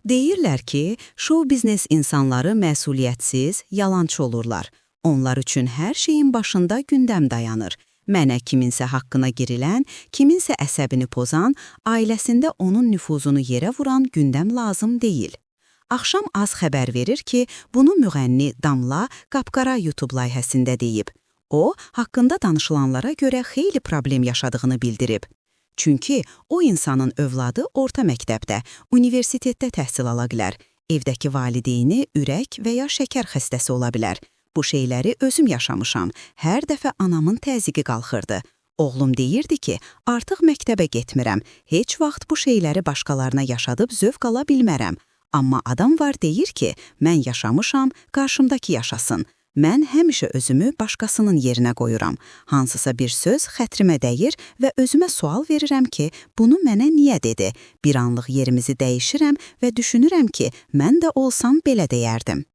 Deyirlər ki, şou-biznes insanları məsuliyyətsiz, yalançı olurlar. Onlar üçün hər şeyin başında gündəm dayanır. Mənə kiminsə haqqına girilən, kiminsə əsəbini pozan, ailəsində onun nüfuzunu yerə vuran gündəm lazım deyil. Axşam az xəbər verir ki, bunu müğənni Damla Qapqara YouTube layihəsində deyib. O, haqqında danışılanlara görə xeyli problem yaşadığını bildirib. Çünki o insanın övladı orta məktəbdə, universitetdə təhsil ala bilər. Evdəki valideyni ürək və ya şəkər xəstəsi ola bilər. Bu şeyləri özüm yaşamışam. Hər dəfə anamın təzyiqi qalxırdı. Oğlum deyirdi ki, artıq məktəbə getmirəm. Heç vaxt bu şeyləri başqalarına yaşadıb zövq ala bilmərəm. Amma adam var deyir ki, mən yaşamışam, qarşımdakı yaşasın. Mən həmişə özümü başqasının yerinə qoyuram. Hansısa bir söz xətrimə dəyir və özümə sual verirəm ki, bunu mənə niyə dedi? Bir anlıq yerimizi dəyişirəm və düşünürəm ki, mən də olsam belə deyərdim.